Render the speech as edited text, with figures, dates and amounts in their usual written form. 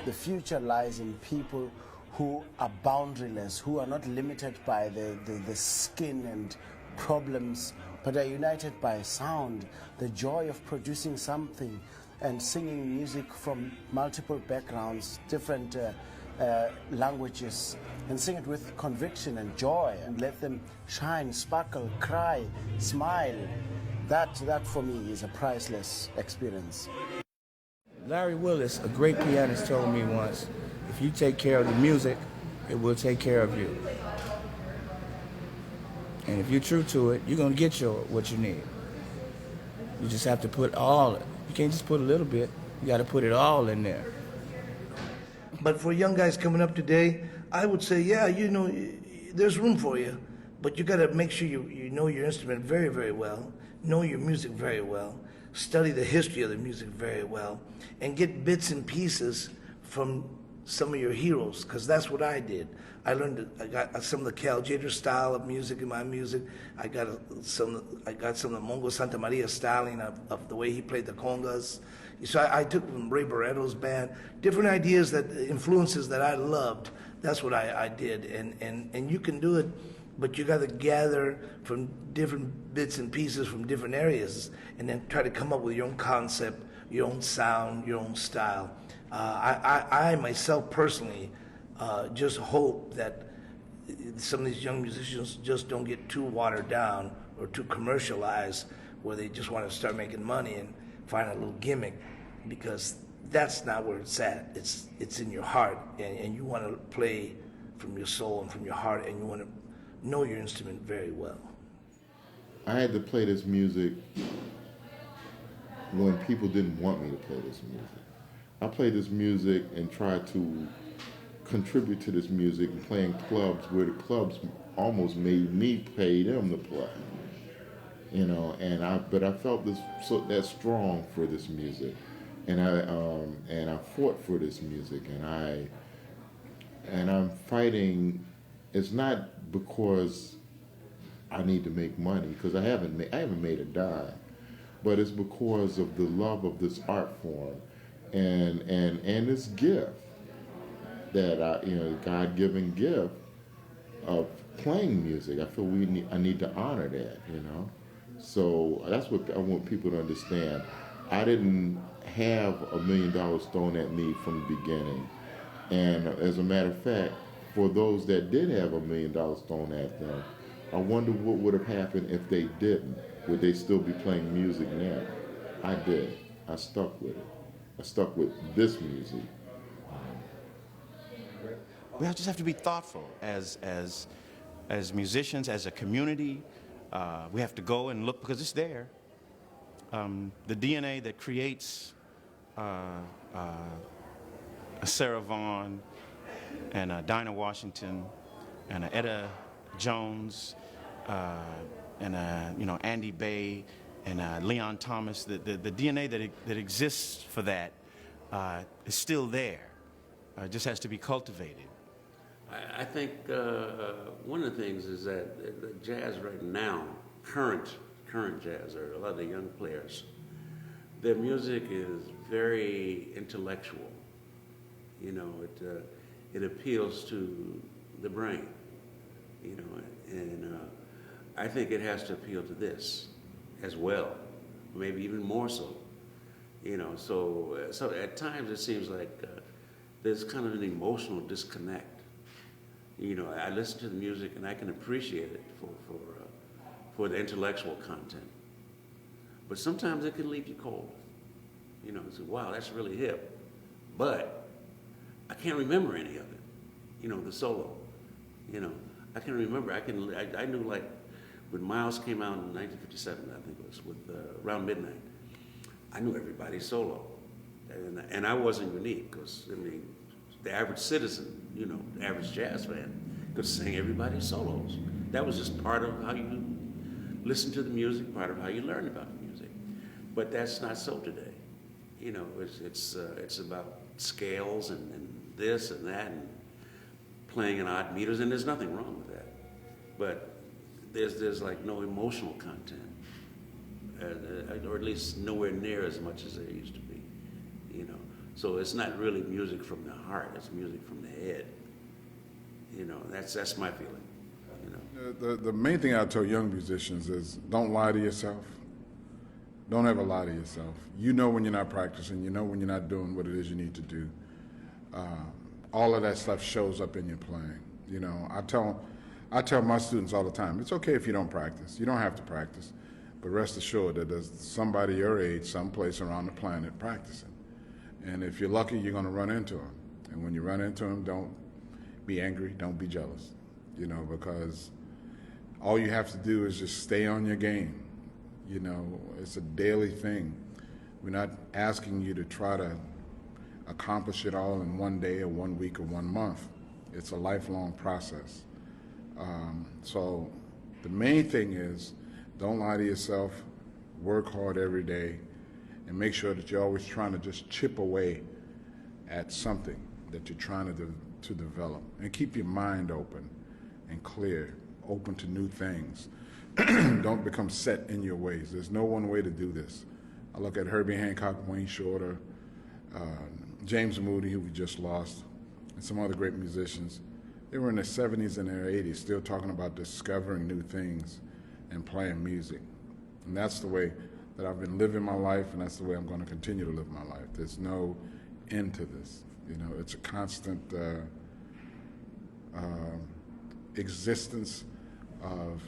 The future lies in people who are boundaryless, who are not limited by the skin and problems, but are united by sound, the joy of producing something and singing music from multiple backgrounds, different languages, and sing it with conviction and joy and let them shine, sparkle, cry, smile. That for me is a priceless experience. Larry Willis, a great pianist, told me once, if you take care of the music, it will take care of you. And if you're true to it, you're going to get what you need. You just have to put all, you can't just put a little bit, you got to put it all in there. But for young guys coming up today, I would say, yeah, there's room for you, but you got to make sure you know your instrument very, very well, know your music very well, study the history of the music very well, and get bits and pieces from some of your heroes, because that's what I did. I got some of the Cal Jader style of music in my music. I got some of the Mongo Santa Maria styling of the way he played the congas. So I took from Ray Barretto's band, different ideas, influences that I loved. That's what I did, and you can do it, but you got to gather from different bits and pieces from different areas, and then try to come up with your own concept, your own sound, your own style. I myself personally just hope that some of these young musicians just don't get too watered down or too commercialized, where they just want to start making money and find a little gimmick, because that's not where it's at. It's in your heart, and you want to play from your soul and from your heart, and you want to know your instrument very well. I had to play this music when people didn't want me to play this music. I played this music and tried to contribute to this music and playing clubs where the clubs almost made me pay them to play. But I felt that strong for this music, and I fought for this music, and I'm fighting. It's not because I need to make money, because I haven't made a dime, but it's because of the love of this art form, and this gift that God-given gift of playing music. I feel I need to honor that, So that's what I want people to understand. I didn't have $1 million thrown at me from the beginning. And as a matter of fact, for those that did have $1 million thrown at them, I wonder what would have happened if they didn't. Would they still be playing music now? I did. I stuck with it. I stuck with this music. We just have to be thoughtful as musicians, as a community. We have to go and look, because it's there. The DNA that creates a Sarah Vaughan and a Dinah Washington and a Etta Jones and a Andy Bay and Leon Thomas, the DNA that exists for that is still there. It just has to be cultivated. I think one of the things is that the jazz right now, current jazz, or a lot of the young players, their music is very intellectual. It appeals to the brain, and I think it has to appeal to this as well, maybe even more so. So at times it seems like there's kind of an emotional disconnect. I listen to the music and I can appreciate it for the intellectual content, but sometimes it can leave you cold. Say, wow, that's really hip, but I can't remember any of it. The solo. I can remember. I knew, like when Miles came out in 1957, I think it was, with around midnight. I knew everybody's solo, and I wasn't unique, because the average citizen, the average jazz fan, could sing everybody's solos. That was just part of how you listen to the music, part of how you learn about the music. But that's not so today. It's about scales and this and that, and playing in odd meters, and there's nothing wrong with that. But there's like no emotional content, or at least nowhere near as much as there used to be. So it's not really music from the heart, it's music from the head. You know, that's my feeling, you know. The main thing I tell young musicians is don't lie to yourself. Don't ever lie to yourself. You know when you're not practicing. You know when you're not doing what it is you need to do. All of that stuff shows up in your playing. You know, I tell my students all the time, it's okay if you don't practice. You don't have to practice. But rest assured that there's somebody your age, someplace around the planet practicing. And if you're lucky, you're going to run into them. And when you run into them, don't be angry, don't be jealous, you know, because all you have to do is just stay on your game. You know, it's a daily thing. We're not asking you to try to accomplish it all in one day or 1 week or 1 month. It's a lifelong process. So the main thing is don't lie to yourself, work hard every day, and make sure that you're always trying to just chip away at something that you're trying to develop. And keep your mind open and clear, open to new things. Don't become set in your ways. There's no one way to do this. I look at Herbie Hancock, Wayne Shorter, James Moody, who we just lost, and some other great musicians. They were in their 70s and their 80s still talking about discovering new things and playing music. And that's the way that I've been living my life, and that's the way I'm going to continue to live my life. There's no end to this. You know, it's a constant existence of